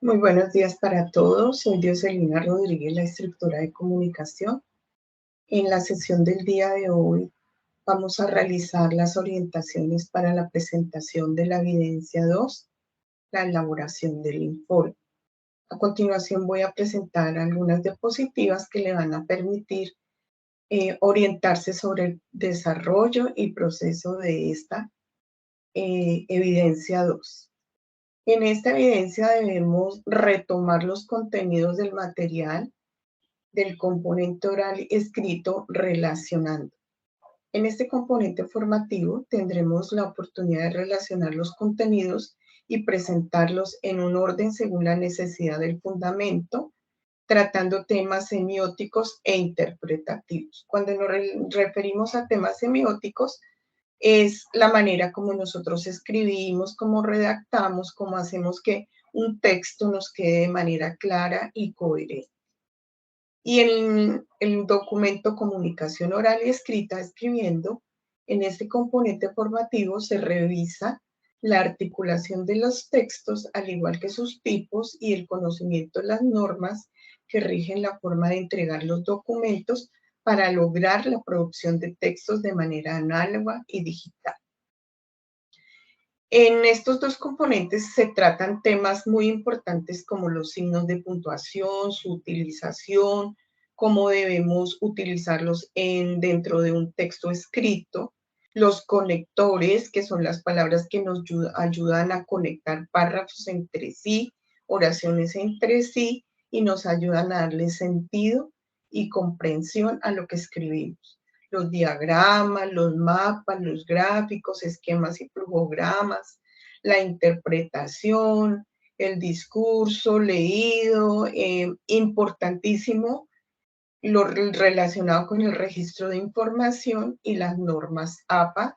Muy buenos días para todos. Soy Dioselina Rodríguez, la instructora de comunicación. En la sesión del día de hoy vamos a realizar las orientaciones para la presentación de la evidencia 2, la elaboración del informe. A continuación voy a presentar algunas diapositivas que le van a permitir orientarse sobre el desarrollo y proceso de esta evidencia 2. En esta evidencia debemos retomar los contenidos del material del componente oral escrito relacionando. En este componente formativo tendremos la oportunidad de relacionar los contenidos y presentarlos en un orden según la necesidad del fundamento, tratando temas semióticos e interpretativos. Cuando nos referimos a temas semióticos, es la manera como nosotros escribimos, cómo redactamos, cómo hacemos que un texto nos quede de manera clara y coherente. Y en el documento comunicación oral y escrita, escribiendo, en este componente formativo se revisa la articulación de los textos, al igual que sus tipos y el conocimiento de las normas que rigen la forma de entregar los documentos para lograr la producción de textos de manera análoga y digital. En estos dos componentes se tratan temas muy importantes como los signos de puntuación, su utilización, cómo debemos utilizarlos dentro de un texto escrito, los conectores, que son las palabras que nos ayudan a conectar párrafos entre sí, oraciones entre sí, y nos ayudan a darle sentido y comprensión a lo que escribimos. Los diagramas, los mapas, los gráficos, esquemas y flujogramas, la interpretación, el discurso leído, importantísimo lo relacionado con el registro de información y las normas APA,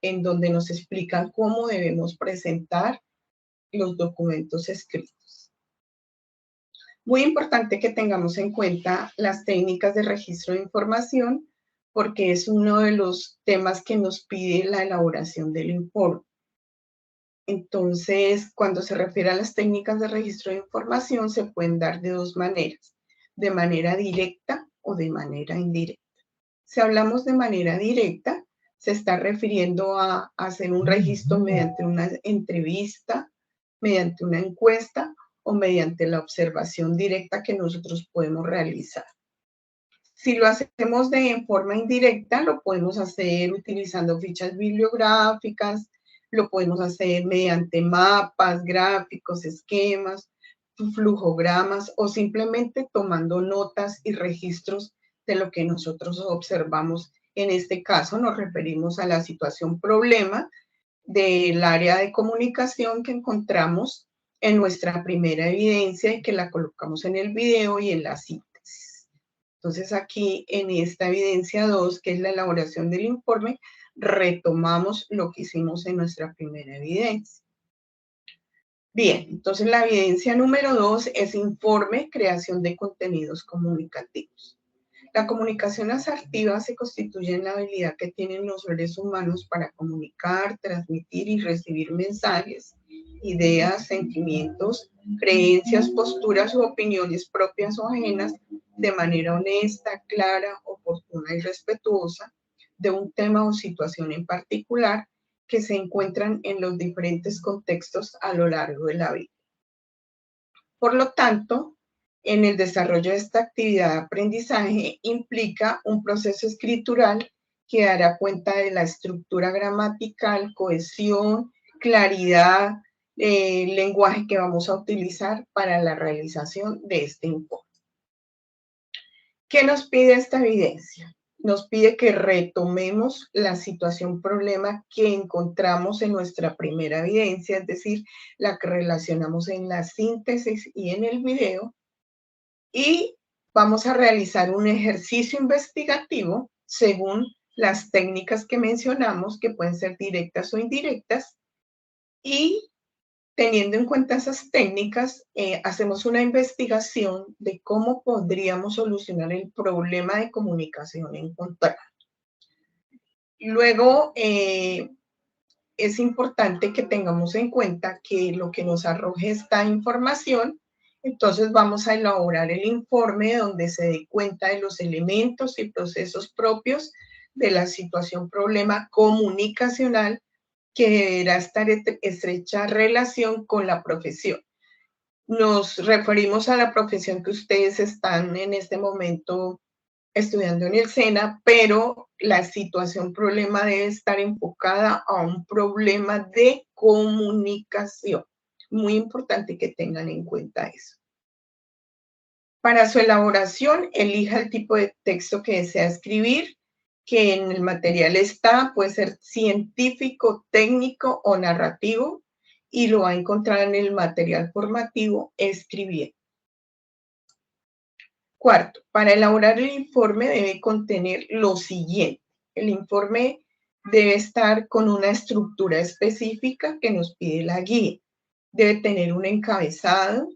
en donde nos explican cómo debemos presentar los documentos escritos. Muy importante que tengamos en cuenta las técnicas de registro de información, porque es uno de los temas que nos pide la elaboración del informe. Entonces, cuando se refiere a las técnicas de registro de información, se pueden dar de dos maneras, de manera directa o de manera indirecta. Si hablamos de manera directa, se está refiriendo a hacer un registro mediante una entrevista, mediante una encuesta o mediante la observación directa que nosotros podemos realizar. Si lo hacemos de forma indirecta, lo podemos hacer utilizando fichas bibliográficas, lo podemos hacer mediante mapas, gráficos, esquemas, flujogramas o simplemente tomando notas y registros de lo que nosotros observamos. En este caso nos referimos a la situación problema del área de comunicación que encontramos en nuestra primera evidencia y que la colocamos en el video y en la síntesis. Entonces aquí en esta evidencia 2, que es la elaboración del informe, retomamos lo que hicimos en nuestra primera evidencia. Bien, entonces la evidencia número 2 es informe, creación de contenidos comunicativos. La comunicación asertiva se constituye en la habilidad que tienen los seres humanos para comunicar, transmitir y recibir mensajes, ideas, sentimientos, creencias, posturas u opiniones propias o ajenas de manera honesta, clara, oportuna y respetuosa de un tema o situación en particular que se encuentran en los diferentes contextos a lo largo de la vida. Por lo tanto, en el desarrollo de esta actividad de aprendizaje implica un proceso escritural que dará cuenta de la estructura gramatical, cohesión, claridad, lenguaje que vamos a utilizar para la realización de este informe. ¿Qué nos pide esta evidencia? Nos pide que retomemos la situación problema que encontramos en nuestra primera evidencia, es decir, la que relacionamos en la síntesis y en el video, y vamos a realizar un ejercicio investigativo según las técnicas que mencionamos, que pueden ser directas o indirectas, y teniendo en cuenta esas técnicas, hacemos una investigación de cómo podríamos solucionar el problema de comunicación encontrado. Luego, es importante que tengamos en cuenta que lo que nos arroje esta información, entonces vamos a elaborar el informe donde se dé cuenta de los elementos y procesos propios de la situación problema comunicacional que deberá estar en estrecha relación con la profesión. Nos referimos a la profesión que ustedes están en este momento estudiando en el SENA, pero la situación problema debe estar enfocada a un problema de comunicación. Muy importante que tengan en cuenta eso. Para su elaboración, elija el tipo de texto que desea escribir, que en el material está, puede ser científico, técnico o narrativo, y lo va a encontrar en el material formativo Escribiendo. Cuarto, para elaborar el informe debe contener lo siguiente. El informe debe estar con una estructura específica que nos pide la guía. Debe tener un encabezado,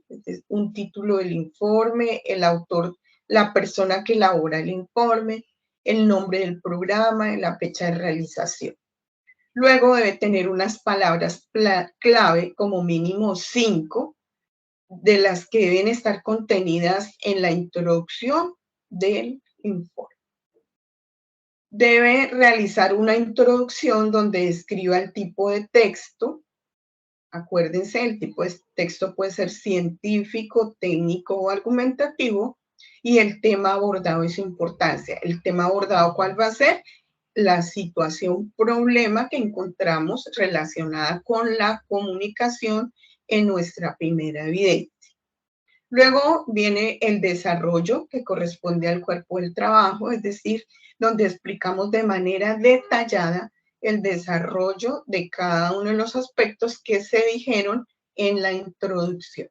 un título del informe, el autor, la persona que elabora el informe, el nombre del programa, la fecha de realización. Luego debe tener unas palabras clave, como mínimo 5, de las que deben estar contenidas en la introducción del informe. Debe realizar una introducción donde describa el tipo de texto. Acuérdense, el tipo de texto puede ser científico, técnico o argumentativo, y el tema abordado y su importancia. El tema abordado, ¿cuál va a ser? La situación problema que encontramos relacionada con la comunicación en nuestra primera evidencia. Luego viene el desarrollo, que corresponde al cuerpo del trabajo, es decir, donde explicamos de manera detallada el desarrollo de cada uno de los aspectos que se dijeron en la introducción.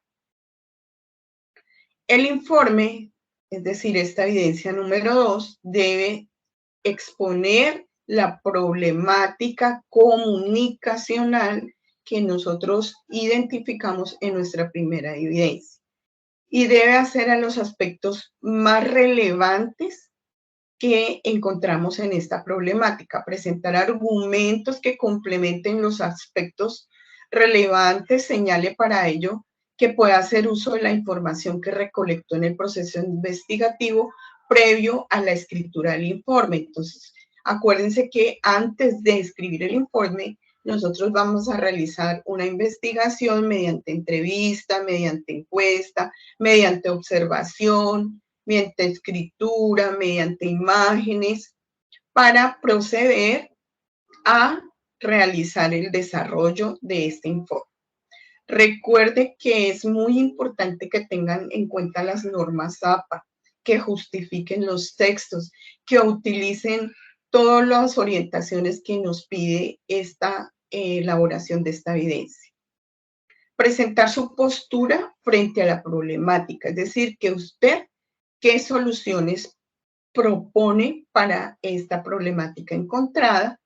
El informe, es decir, esta evidencia número 2, debe exponer la problemática comunicacional que nosotros identificamos en nuestra primera evidencia, y debe hacer a los aspectos más relevantes que encontramos en esta problemática, presentar argumentos que complementen los aspectos relevantes, señale para ello que pueda hacer uso de la información que recolectó en el proceso investigativo previo a la escritura del informe. Entonces, acuérdense que antes de escribir el informe, nosotros vamos a realizar una investigación mediante entrevista, mediante encuesta, mediante observación, mediante escritura, mediante imágenes, para proceder a realizar el desarrollo de este informe. Recuerde que es muy importante que tengan en cuenta las normas APA, que justifiquen los textos, que utilicen todas las orientaciones que nos pide esta elaboración de esta evidencia. Presentar su postura frente a la problemática, es decir, que usted, ¿qué soluciones propone para esta problemática encontrada?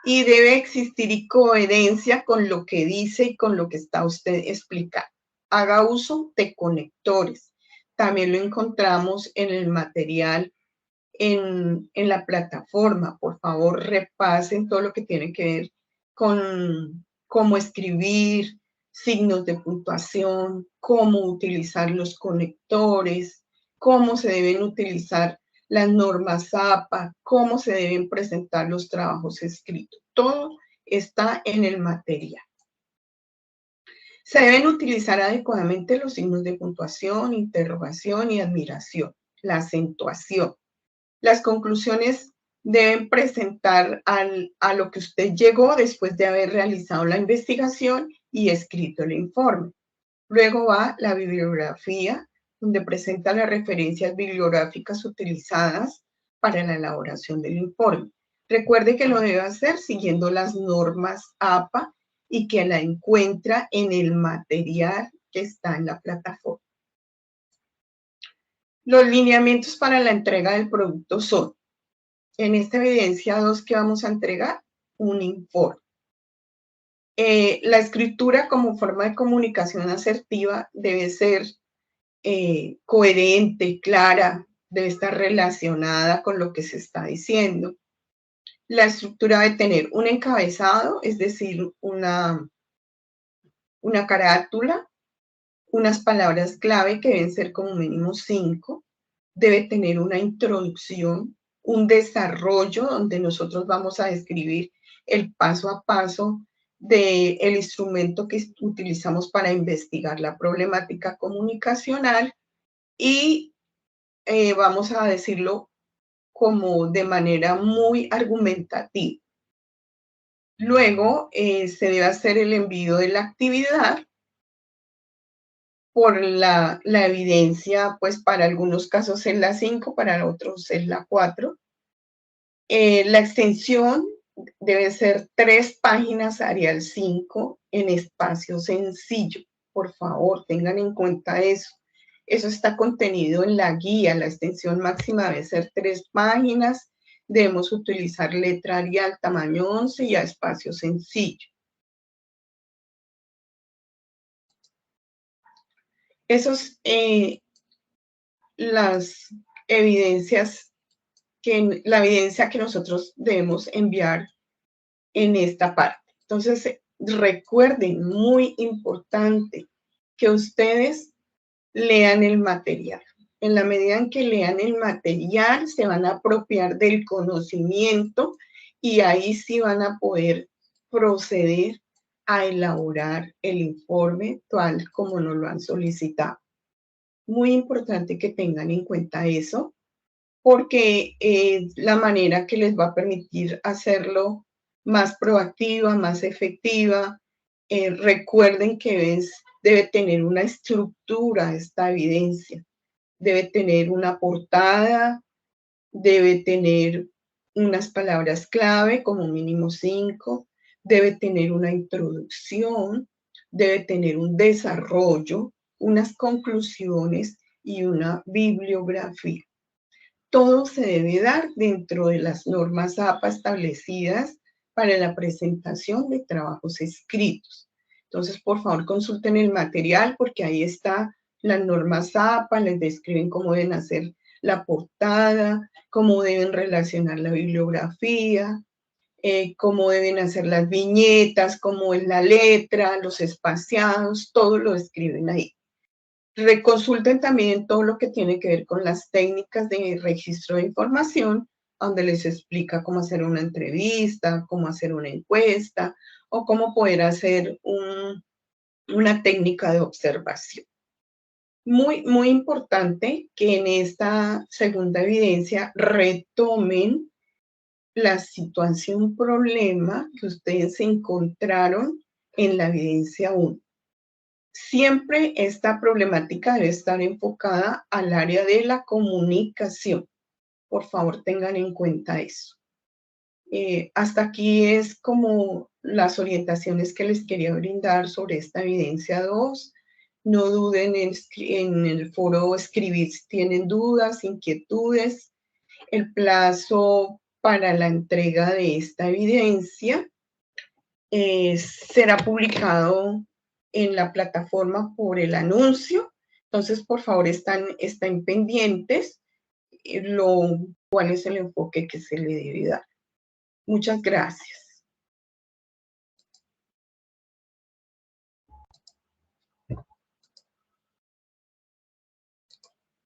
Y debe existir coherencia con lo que dice y con lo que está usted explicando. Haga uso de conectores. También lo encontramos en el material, en la plataforma. Por favor, repasen todo lo que tiene que ver con cómo escribir, signos de puntuación, cómo utilizar los conectores, cómo se deben utilizar las normas APA, cómo se deben presentar los trabajos escritos. Todo está en el material. Se deben utilizar adecuadamente los signos de puntuación, interrogación y admiración, la acentuación. Las conclusiones deben presentar a lo que usted llegó después de haber realizado la investigación y escrito el informe. Luego va la bibliografía, donde presenta las referencias bibliográficas utilizadas para la elaboración del informe. Recuerde que lo debe hacer siguiendo las normas APA y que la encuentra en el material que está en la plataforma. Los lineamientos para la entrega del producto son, en esta evidencia 2 que vamos a entregar, un informe. La escritura como forma de comunicación asertiva debe ser coherente, clara, debe estar relacionada con lo que se está diciendo. La estructura debe tener un encabezado, es decir, una carátula, unas palabras clave que deben ser como mínimo 5, debe tener una introducción, un desarrollo donde nosotros vamos a describir el paso a paso del instrumento que utilizamos para investigar la problemática comunicacional y vamos a decirlo como de manera muy argumentativa. Luego se debe hacer el envío de la actividad por la evidencia, pues para algunos casos es la 5, para otros es la 4. La extensión debe ser 3 páginas Arial 5 en espacio sencillo. Por favor, tengan en cuenta eso. Eso está contenido en la guía. La extensión máxima debe ser 3 páginas. Debemos utilizar letra Arial tamaño 11 y a espacio sencillo. Esos, las evidencias la evidencia que nosotros debemos enviar en esta parte. Entonces, recuerden, muy importante, que ustedes lean el material. En la medida en que lean el material, se van a apropiar del conocimiento y ahí sí van a poder proceder a elaborar el informe tal como nos lo han solicitado. Muy importante que tengan en cuenta eso, porque es la manera que les va a permitir hacerlo más proactiva, más efectiva. Recuerden que debe tener una estructura esta evidencia, debe tener una portada, debe tener unas palabras clave, como mínimo 5, debe tener una introducción, debe tener un desarrollo, unas conclusiones y una bibliografía. Todo se debe dar dentro de las normas APA establecidas para la presentación de trabajos escritos. Entonces, por favor, consulten el material porque ahí está las normas APA, les describen cómo deben hacer la portada, cómo deben relacionar la bibliografía, cómo deben hacer las viñetas, cómo es la letra, los espaciados, todo lo describen ahí. Reconsulten también todo lo que tiene que ver con las técnicas de registro de información, donde les explica cómo hacer una entrevista, cómo hacer una encuesta o cómo poder hacer una técnica de observación. Muy importante que en esta segunda evidencia retomen la situación problema que ustedes encontraron en la evidencia 1. Siempre esta problemática debe estar enfocada al área de la comunicación. Por favor, tengan en cuenta eso. Hasta aquí es como las orientaciones que les quería brindar sobre esta evidencia 2. No duden en el foro escribir si tienen dudas, inquietudes. El plazo para la entrega de esta evidencia será publicado en la plataforma por el anuncio. Entonces, por favor, están pendientes cuál es el enfoque que se le debe dar. Muchas gracias.